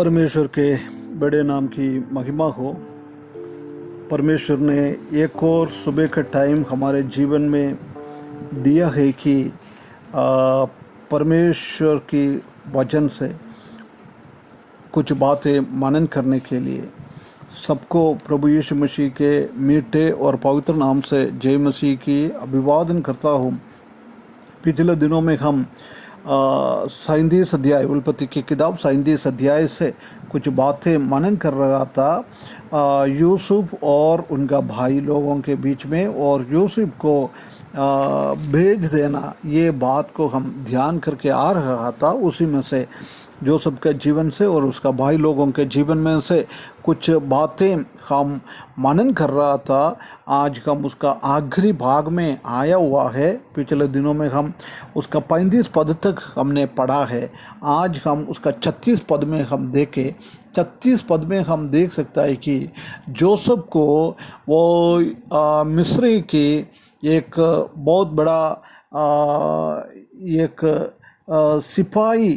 परमेश्वर के बड़े नाम की महिमा हो। परमेश्वर ने एक और सुबह का टाइम हमारे जीवन में दिया है कि परमेश्वर की वचन से कुछ बातें मनन करने के लिए सबको प्रभु यीशु मसीह के मीठे और पवित्र नाम से जय मसीह की अभिवादन करता हूँ। पिछले दिनों में हम 37 अध्याय उत्पत्ति की किताब 37 अध्याय से कुछ बातें मनन कर रहा था यूसुफ और उनका भाई लोगों के बीच में, और यूसुफ को भेज देना, ये बात को हम ध्यान करके आ रहा था। उसी में से जोसेफ के जीवन से और उसका भाई लोगों के जीवन में से कुछ बातें हम मनन कर रहा था। आज हम उसका आखिरी भाग में आया हुआ है। पिछले दिनों में हम उसका 35 पद तक हमने पढ़ा है। आज हम उसका 36 पद में हम देखें। 36 पद में हम देख सकता है कि जोसेफ को वो मिस्री की एक बहुत बड़ा एक सिपाही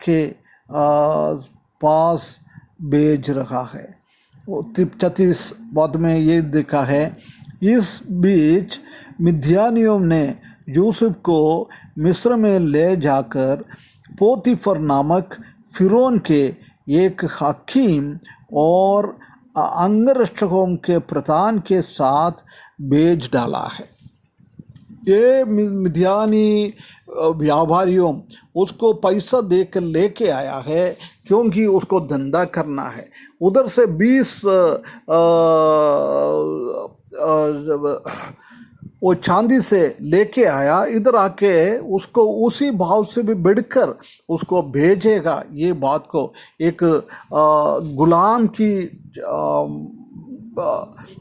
के पास भेज रहा है। 36 पद में ये देखा है, इस बीच मिद्यानियों ने यूसुफ को मिस्र में ले जाकर पोतीफर नामक फिरौन के एक हकीम और अंगरक्षकों के प्रधान के साथ भेज डाला है। ये मिद्यानी व्यापारियों उसको पैसा देकर लेके आया है, क्योंकि उसको धंधा करना है। उधर से 20 वो चांदी से लेके आया, इधर आके उसको उसी भाव से भी बढ़कर उसको भेजेगा। ये बात को एक गुलाम की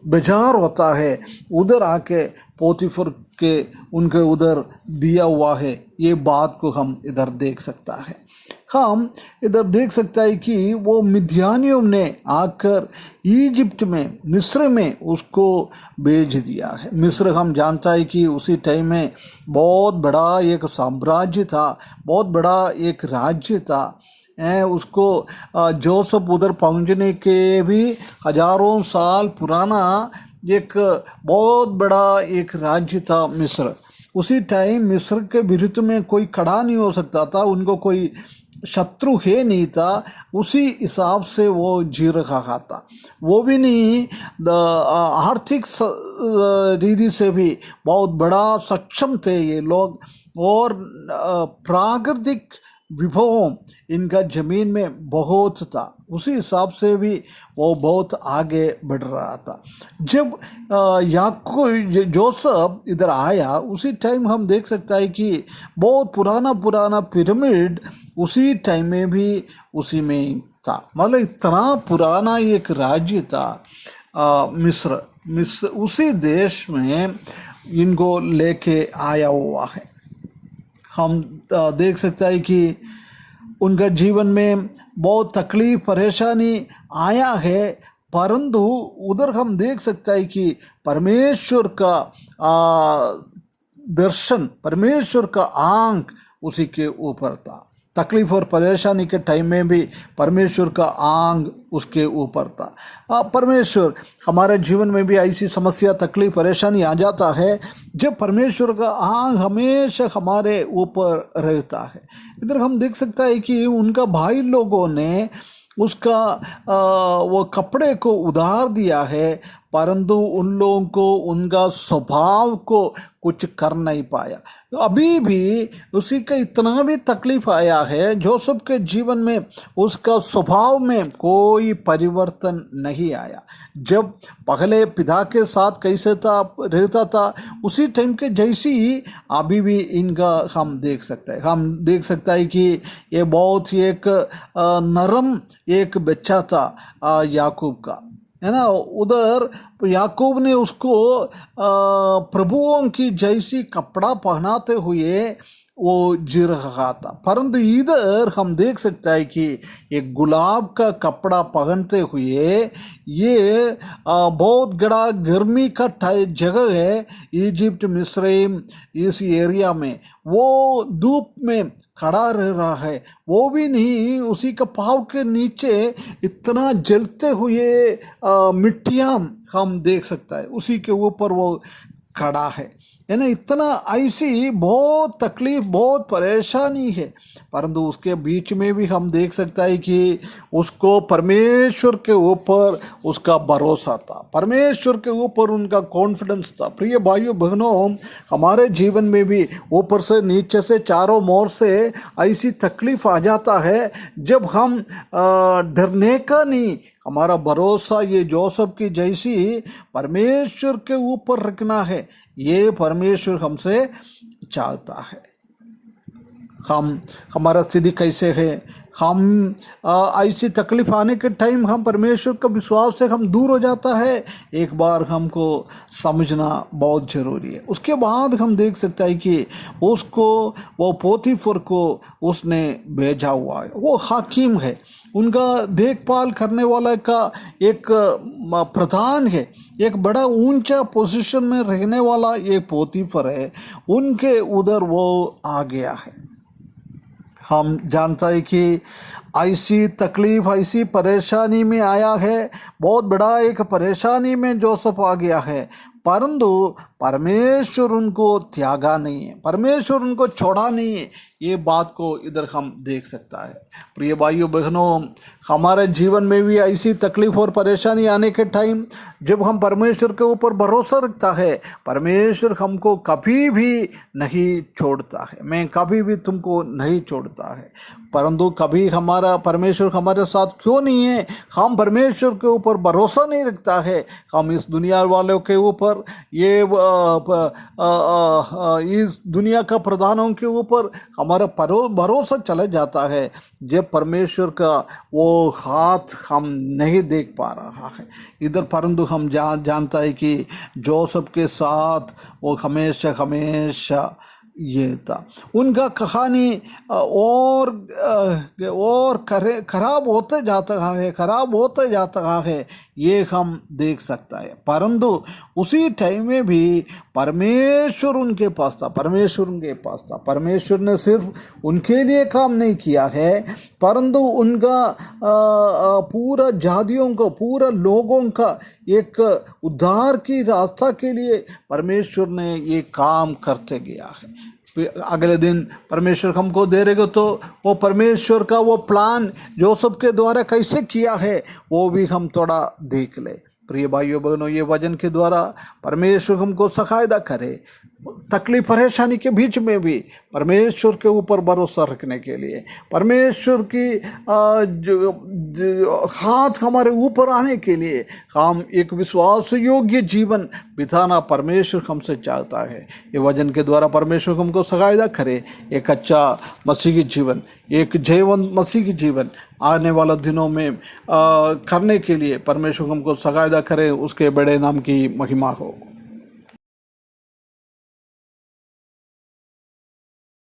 बाजार होता है, उधर आके पोतीफर के उनके उधर दिया हुआ है। ये बात को हम इधर देख सकता है। हम इधर देख सकता है कि वो मिद्यानियों ने आकर इजिप्ट में, मिस्र में उसको भेज दिया है। मिस्र हम जानता है कि उसी टाइम में बहुत बड़ा एक साम्राज्य था, बहुत बड़ा एक राज्य था। उसको जोसेफ उधर पहुंचने के भी हजारों साल पुराना एक बहुत बड़ा एक राज्य था मिस्र। उसी टाइम मिस्र के विरुद्ध में कोई खड़ा नहीं हो सकता था, उनको कोई शत्रु है नहीं था। उसी हिसाब से वो जी रहा था। वो भी नहीं, आर्थिक रीति से भी बहुत बड़ा सक्षम थे ये लोग, और प्राकृतिक विभवों इनका ज़मीन में बहुत था। उसी हिसाब से भी वो बहुत आगे बढ़ रहा था। जब जोसेफ इधर आया, उसी टाइम हम देख सकता है कि बहुत पुराना पिरामिड उसी टाइम में भी उसी में ही था। मतलब इतना पुराना एक राज्य था मिस्र। उसी देश में इनको लेके आया हुआ है। हम देख सकते हैं कि उनका जीवन में बहुत तकलीफ परेशानी आया है, परंतु उधर हम देख सकते हैं कि परमेश्वर का दर्शन, परमेश्वर का आंख उसी के ऊपर था। तकलीफ और परेशानी के टाइम में भी परमेश्वर का आंख उसके ऊपर था। परमेश्वर हमारे जीवन में भी ऐसी समस्या, तकलीफ, परेशानी आ जाता है, जब परमेश्वर का आंख हमेशा हमारे ऊपर रहता है। इधर हम देख सकता है कि उनका भाई लोगों ने उसका वो कपड़े को उधार दिया है, परंतु उन लोगों को उनका स्वभाव को कुछ कर नहीं पाया। अभी भी उसी का इतना भी तकलीफ आया है, जोसेफ के जीवन में उसका स्वभाव में कोई परिवर्तन नहीं आया। जब पहले पिता के साथ कैसे था रहता था, उसी टाइम के जैसी ही अभी भी इनका हम देख सकते हैं। हम देख सकता है कि ये बहुत ही एक नरम एक बच्चा था याकूब का, है ना। उधर याकूब ने उसको प्रभुओं की जैसी कपड़ा पहनाते हुए वो जी रहा था। परंतु इधर हम देख सकते हैं कि एक गुलाब का कपड़ा पहनते हुए ये बहुत बड़ा गर्मी का जगह है इजिप्ट मिस्रैम इस एरिया में, वो धूप में खड़ा रह रहा है, वो भी नहीं उसी का पाँव के नीचे इतना जलते हुए मिट्टियाँ हम देख सकता है, उसी के ऊपर वो खड़ा है ना। इतना ऐसी बहुत तकलीफ बहुत परेशानी है, परंतु उसके बीच में भी हम देख सकता है कि उसको परमेश्वर के ऊपर उसका भरोसा था, परमेश्वर के ऊपर उनका कॉन्फिडेंस था। प्रिय भाइयों बहनों, हमारे जीवन में भी ऊपर से नीचे से चारों ओर से ऐसी तकलीफ आ जाता है जब हम डरने का नहीं, हमारा भरोसा ये जोसेफ की जैसी परमेश्वर के ऊपर रखना है, ये परमेश्वर हमसे चाहता है। हम हमारा स्थिति कैसे है, हम ऐसी तकलीफ आने के टाइम हम परमेश्वर का विश्वास से हम दूर हो जाता है, एक बार हमको समझना बहुत ज़रूरी है। उसके बाद हम देख सकते हैं कि उसको वो पोतीफर को उसने भेजा हुआ है, वो हाकिम है, उनका देखभाल करने वाला का एक प्रधान है, एक बड़ा ऊंचा पोजीशन में रहने वाला ये पोतीफर है, उनके उधर वो आ गया है। हम जानता है कि ऐसी तकलीफ ऐसी परेशानी में आया है, बहुत बड़ा एक परेशानी में जोसेफ आ गया है, परंतु परमेश्वर उनको त्यागा नहीं है, परमेश्वर उनको छोड़ा नहीं है, ये बात को इधर हम देख सकता है। प्रिय भाइयों बहनों, हमारे जीवन में भी ऐसी तकलीफ और परेशानी आने के टाइम जब हम परमेश्वर के ऊपर भरोसा रखता है, परमेश्वर हमको कभी भी नहीं छोड़ता है, मैं कभी भी तुमको नहीं छोड़ता है। परंतु कभी हमारा परमेश्वर हमारे साथ क्यों नहीं है, हम परमेश्वर के ऊपर भरोसा नहीं रखता है, हम इस दुनिया वालों के ऊपर ये इस दुनिया का प्रधानों के ऊपर हमारा भरोसा चला जाता है, जब परमेश्वर का वो हाथ हम नहीं देख पा रहा है इधर। परंतु हम जानता है कि जोसेफ के साथ वो हमेशा हमेशा ये था। उनका कहानी और खराब होते जाता है, खराब होते जाता है, ये हम देख सकता है। परंतु उसी टाइम में भी परमेश्वर उनके पास था, परमेश्वर उनके पास था। परमेश्वर ने सिर्फ उनके लिए काम नहीं किया है, परंतु उनका पूरा जातियों को, पूरा लोगों का एक उद्धार की रास्ता के लिए परमेश्वर ने ये काम करते गया है। अगले दिन परमेश्वर हमको दे रहेगा तो वो परमेश्वर का वो प्लान जोसेफ के द्वारा कैसे किया है वो भी हम थोड़ा देख ले। प्रिय भाइयों बहनों, ये वचन के द्वारा परमेश्वर हमको सहायता करे, तकलीफ परेशानी के बीच में भी परमेश्वर के ऊपर भरोसा रखने के लिए, परमेश्वर की हाथ हमारे ऊपर आने के लिए हम एक विश्वास योग्य जीवन बिताना परमेश्वर हमसे चाहता है। ये वचन के द्वारा परमेश्वर हमको सहायता करे, एक अच्छा मसीह की जीवन, एक जयवंत मसीह की जीवन आने वाला दिनों में करने के लिए परमेश्वर हमको सहायता करे। उसके बड़े नाम की महिमा हो।